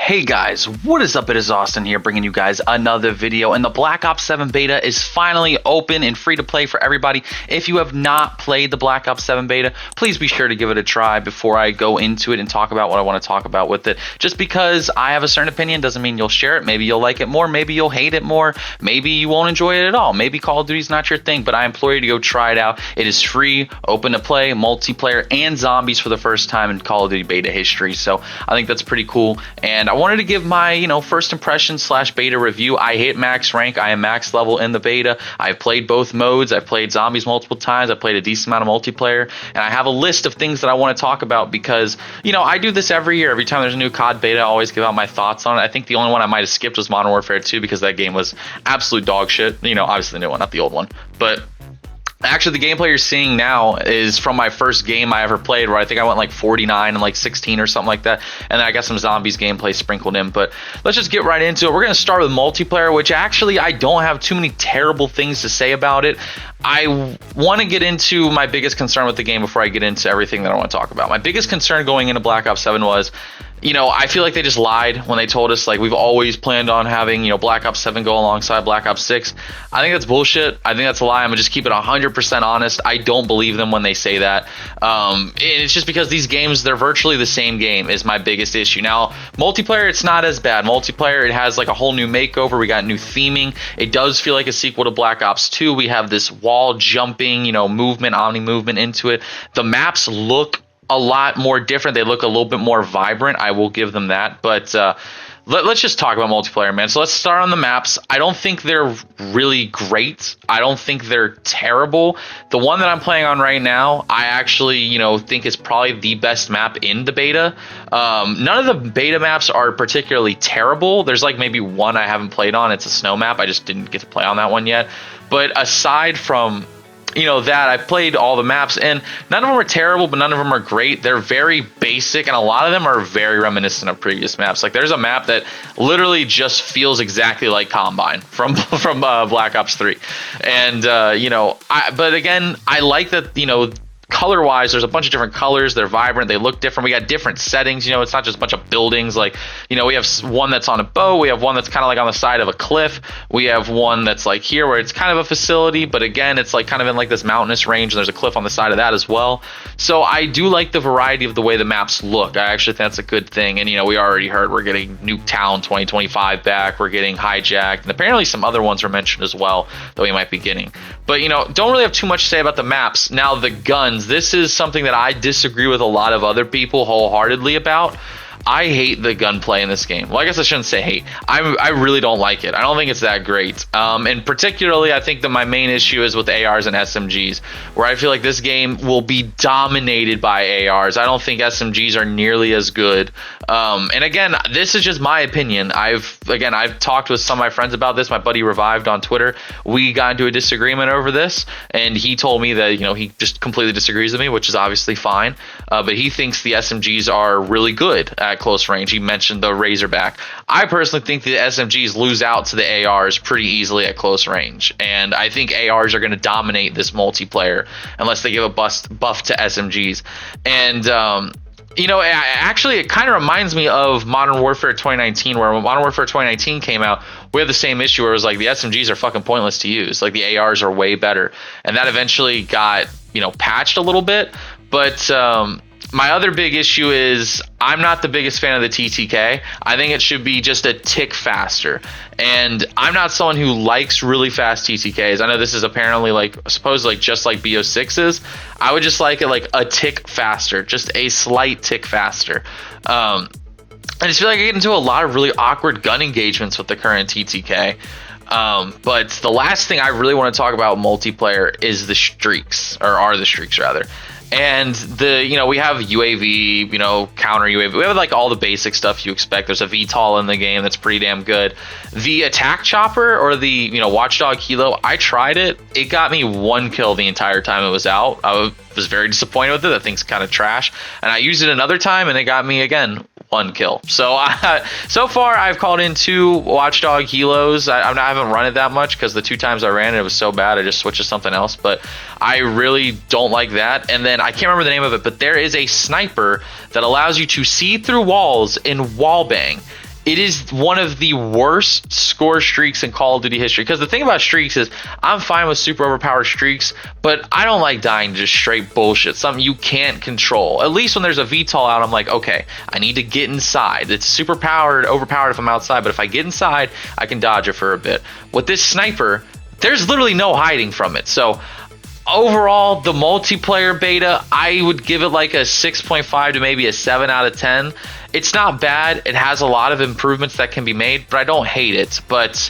Hey guys, what is up? It is Austin here bringing you guys another video, and the Black Ops 7 beta is finally open and free to play for everybody. If you have not played the Black Ops 7 beta, please be sure to give it a try before I go into it and talk about what I want to talk about with it. Just because I have a certain opinion doesn't mean you'll share it. Maybe you'll like it more, maybe you'll hate it more, maybe you won't enjoy it at all. Maybe Call of Duty's not your thing, but I implore you to go try it out. It is free, open to play, multiplayer, and zombies for the first time in Call of Duty beta history. So I think that's pretty cool, and I wanted to give my first impression / beta review. I hit max rank. I am max level in the beta. I've played both modes. I've played zombies multiple times. I've played a decent amount of multiplayer, and I have a list of things that I want to talk about because I do this every year. Every time there's a new COD beta, I always give out my thoughts on it. I think the only one I might have skipped was Modern Warfare 2 because that game was absolute dog shit. Obviously the new one, not the old one, but actually, the gameplay you're seeing now is from my first game I ever played, where I think I went like 49 and like 16 or something like that, and then I got some zombies gameplay sprinkled in. But let's just get right into it. We're going to start with multiplayer, which actually I don't have too many terrible things to say about it. I want to get into my biggest concern with the game before I get into everything that I want to talk about. My biggest concern going into Black Ops 7 was, I feel like they just lied when they told us, like, we've always planned on having, Black Ops 7 go alongside Black Ops 6. I think that's bullshit. I think that's a lie. I'm going to just keep it 100% honest. I don't believe them when they say that. And it's just because these games, they're virtually the same game is my biggest issue. Now, multiplayer, it's not as bad. Multiplayer, it has like a whole new makeover. We got new theming. It does feel like a sequel to Black Ops 2. We have this wall jumping, movement, omni movement into it. The maps look a lot more different. They look a little bit more vibrant. I will give them that. But let's just talk about multiplayer, man. So let's start on the maps. I don't think they're really great. I don't think they're terrible. The one that I'm playing on right now, I actually, think is probably the best map in the beta. None of the beta maps are particularly terrible. There's like maybe one I haven't played on. It's a snow map. I just didn't get to play on that one yet. But aside from that, I've played all the maps, and none of them are terrible, but none of them are great. They're very basic, and a lot of them are very reminiscent of previous maps. Like, there's a map that literally just feels exactly like Combine from Black Ops 3. And but again, I like that, color wise, there's a bunch of different colors. They're vibrant. They look different. We got different settings. It's not just a bunch of buildings. Like, we have one that's on a boat. We have one that's kind of like on the side of a cliff. We have one that's like here where it's kind of a facility, but again, it's like kind of in like this mountainous range, and there's a cliff on the side of that as well. So I do like the variety of the way the maps look. I actually think that's a good thing. And we already heard we're getting Nuketown 2025 back. We're getting Hijacked, and apparently some other ones were mentioned as well that we might be getting. But don't really have too much to say about the maps. Now, the guns. This is something that I disagree with a lot of other people wholeheartedly about. I hate the gunplay in this game. Well, I guess I shouldn't say hate. I really don't like it. I don't think it's that great. And particularly, I think that my main issue is with ARs and SMGs, where I feel like this game will be dominated by ARs. I don't think SMGs are nearly as good. And again, this is just my opinion. I've talked with some of my friends about this. My buddy Revived on Twitter. We got into a disagreement over this, and he told me that he just completely disagrees with me, which is obviously fine. But he thinks the SMGs are really good at close range. He mentioned the Razorback. I personally think the SMGs lose out to the ARs pretty easily at close range, and I think ARs are going to dominate this multiplayer unless they give a buff to SMGs. And actually, it kind of reminds me of Modern Warfare 2019, where when Modern Warfare 2019 came out, we had the same issue where it was like the SMGs are fucking pointless to use. Like, the ARs are way better, and that eventually got patched a little bit. But my other big issue is I'm not the biggest fan of the TTK. I think it should be just a tick faster. And I'm not someone who likes really fast TTKs. I know this is apparently supposedly just like BO6 is. I would just like it like a tick faster, just a slight tick faster. I just feel like I get into a lot of really awkward gun engagements with the current TTK. But the last thing I really want to talk about multiplayer is the streaks, or are the streaks rather. And we have UAV, counter UAV. We have like all the basic stuff you expect. There's a VTOL in the game that's pretty damn good. The attack chopper, or the Watchdog Helo, I tried it. It got me 1 kill the entire time it was out. I was very disappointed with it. That thing's kind of trash. And I used it another time, and it got me again 1 kill. So so far I've called in 2 Watchdog Helos. I haven't run it that much because the 2 times I ran it was so bad I just switched to something else. But I really don't like that. And then I can't remember the name of it, but there is a sniper that allows you to see through walls in wallbang. it is one of the worst score streaks in Call of Duty history. Because the thing about streaks is, I'm fine with super overpowered streaks, but I don't like dying to just straight bullshit, something you can't control. At least when there's a VTOL out, I'm like, okay, I need to get inside. It's super overpowered if I'm outside, but if I get inside, I can dodge it for a bit. With this sniper, there's literally no hiding from it. So overall, the multiplayer beta, I would give it like a 6.5 to maybe a 7 out of 10. It's not bad. It has a lot of improvements that can be made, but I don't hate it. But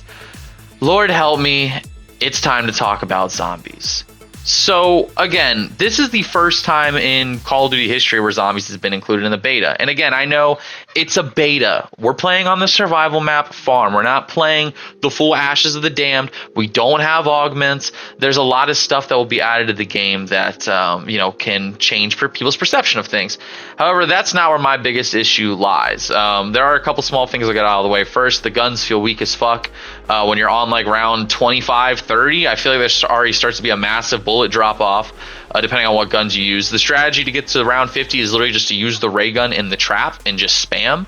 Lord help me, it's time to talk about zombies. So again, this is the first time in Call of Duty history where zombies has been included in the beta. And again, I know it's a beta. We're playing on the survival map farm. We're not playing the full Ashes of the Damned. We don't have augments. There's a lot of stuff that will be added to the game that can change people's perception of things. However, that's not where my biggest issue lies. There are a couple small things I'll get out of the way. First, the guns feel weak as fuck. When you're on like round 25, 30, I feel like there already starts to be a massive bullet drop off, depending on what guns you use. The strategy to get to round 50 is literally just to use the ray gun in the trap and just spam.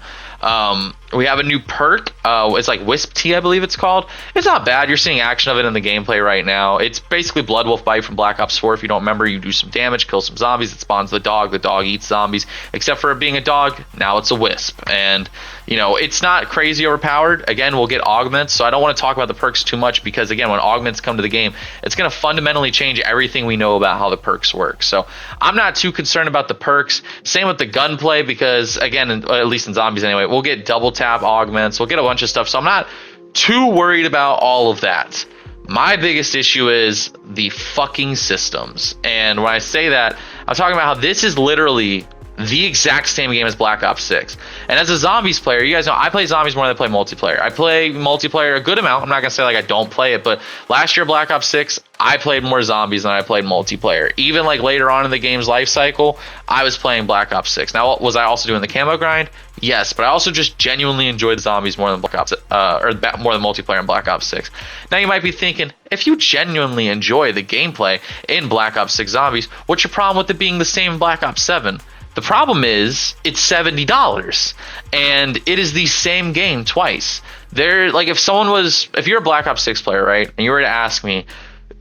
We have a new perk. It's like Wisp T, I believe it's called. It's not bad. You're seeing action of it in the gameplay right now. It's basically Blood Wolf Bite from Black Ops 4. If you don't remember, you do some damage, kill some zombies. It spawns the dog. The dog eats zombies. Except for it being a dog, now it's a wisp. And, it's not crazy overpowered. Again, we'll get augments. So I don't want to talk about the perks too much because, again, when augments come to the game, it's going to fundamentally change everything we know about how the perks work. So I'm not too concerned about the perks. Same with the gunplay because, again, at least in zombies anyway, we'll get double tap augments. We'll get a bunch of stuff. So I'm not too worried about all of that. My biggest issue is the fucking systems. And when I say that, I'm talking about how this is literally the exact same game as Black Ops 6. And as a zombies player, you guys know I play zombies more than I play multiplayer. I play multiplayer a good amount. I'm not going to say like I don't play it, but last year Black Ops 6, I played more zombies than I played multiplayer. Even like later on in the game's life cycle, I was playing Black Ops 6. Now, was I also doing the camo grind? Yes, but I also just genuinely enjoyed zombies more than more than multiplayer in Black Ops 6. Now you might be thinking, if you genuinely enjoy the gameplay in Black Ops 6 Zombies, what's your problem with it being the same in Black Ops 7? The problem is it's $70 and it is the same game twice. If you're a Black Ops 6 player, right, and you were to ask me,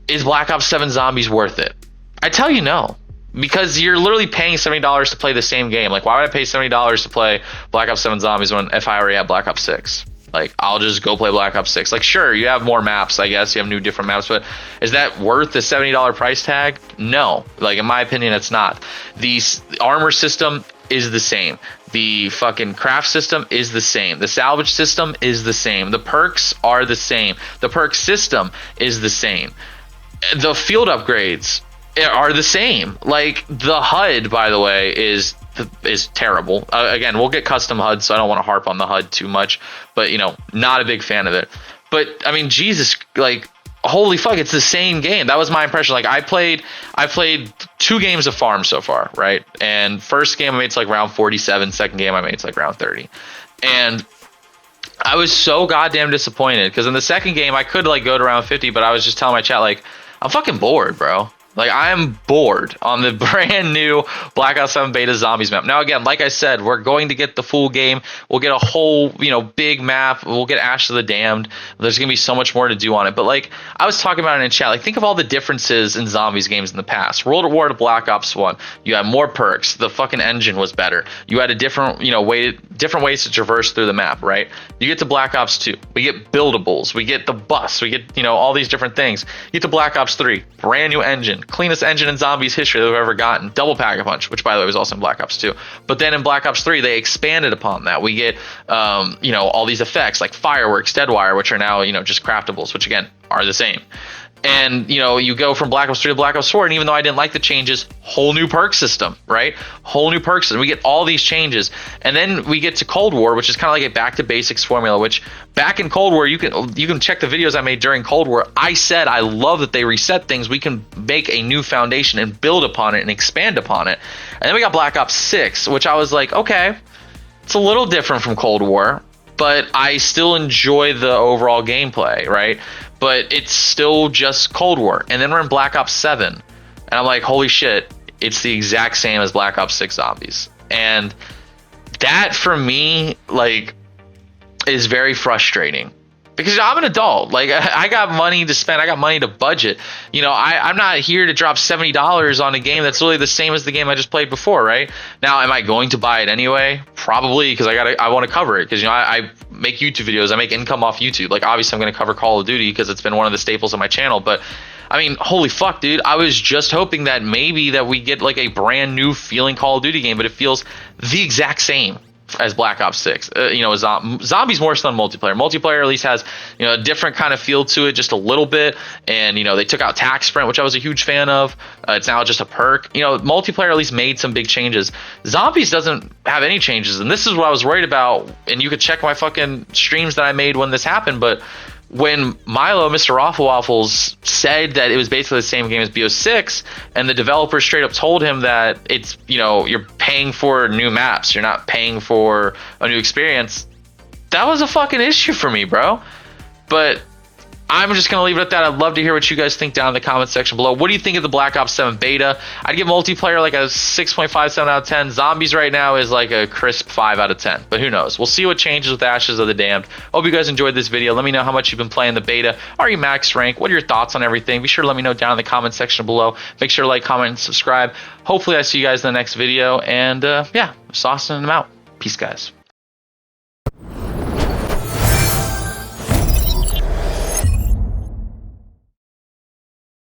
is Black Ops 7 Zombies worth it? I tell you no, because you're literally paying $70 to play the same game. Like, why would I pay $70 to play Black Ops 7 Zombies if I already have Black Ops 6? Like, I'll just go play Black Ops 6. Like, sure, you have more maps, I guess. You have different maps, but is that worth the $70 price tag? No. Like, in my opinion, it's not. The armor system is the same. The fucking craft system is the same. The salvage system is the same. The perks are the same. The perk system is the same. The field upgrades are the same. Like, the HUD, by the way, is terrible. Again, we'll get custom HUD, so I don't want to harp on the HUD too much, but not a big fan of it. But I mean, Jesus, like, holy fuck, it's the same game. That was my impression. Like, I played 2 games of farm so far, right? And first game I made it to like round 47, second game I made it to like round 30. And I was so goddamn disappointed because in the second game I could like go to round 50, but I was just telling my chat, like, I'm fucking bored, bro. Like, I'm bored on the brand new Black Ops 7 Beta Zombies map. Now, again, like I said, we're going to get the full game. We'll get a whole, big map. We'll get Ash of the Damned. There's going to be so much more to do on it. But, like, I was talking about it in chat. Like, think of all the differences in zombies games in the past. World at War to Black Ops 1. You had more perks. The fucking engine was better. You had a different, different ways to traverse through the map, right? You get to Black Ops 2. We get buildables. We get the bus. We get, all these different things. You get to Black Ops 3. Brand new engine. Cleanest engine in zombies history they've ever gotten. Double Pack-a-Punch, which by the way was also in Black Ops 2. But then in Black Ops 3 they expanded upon that. We get all these effects like fireworks, deadwire, which are now just craftables, which again are the same. And you go from Black Ops 3 to Black Ops 4, and even though I didn't like the changes, whole new perk system, right? Whole new perk system. We get all these changes, and then we get to Cold War, which is kind of like a back to basics formula. Which back in Cold War, you can check the videos I made during Cold War. I said I love that they reset things. We can make a new foundation and build upon it and expand upon it. And then we got Black Ops 6, which I was like, okay, it's a little different from Cold War, but I still enjoy the overall gameplay, right? But it's still just Cold War. And then we're in Black Ops 7. And I'm like, holy shit, it's the exact same as Black Ops 6 Zombies. And that, for me, like, is very frustrating. Because I'm an adult. Like, I got money to spend. I got money to budget. You know, I'm not here to drop $70 on a game that's really the same as the game I just played before, right? Now, am I going to buy it anyway? Probably, because I want to cover it. Because, you know, I make YouTube videos. I make income off YouTube. Like, obviously, I'm going to cover Call of Duty because it's been one of the staples of my channel. But, I mean, holy fuck, dude. I was just hoping that maybe that we get, like, a brand new feeling Call of Duty game. But it feels the exact same as Black Ops 6. You know, Zombies more so than multiplayer. Multiplayer at least has, you know, a different kind of feel to it, just a little bit. And, you know, they took out Tac Sprint, which I was a huge fan of. It's now just a perk. You know, multiplayer at least made some big changes. Zombies doesn't have any changes. And this is what I was worried about. And you could check my fucking streams that I made when this happened. But when Milo, Mr. Waffle Waffles, said that it was basically the same game as BO6, and the developer straight up told him that it's, you know, you're paying for new maps, you're not paying for a new experience, that was a fucking issue for me, bro. But I'm just gonna leave it at that. I'd love to hear what you guys think down in the comment section below. What do you think of the Black Ops 7 beta? I'd give multiplayer like a 6.57 out of 10. Zombies right now is like a crisp 5 out of 10. But who knows? We'll see what changes with Ashes of the Damned. Hope you guys enjoyed this video. Let me know how much you've been playing the beta. Are you max rank? What are your thoughts on everything? Be sure to let me know down in the comment section below. Make sure to like, comment, and subscribe. Hopefully I see you guys in the next video. And yeah, Saucing and I'm out. Peace, guys.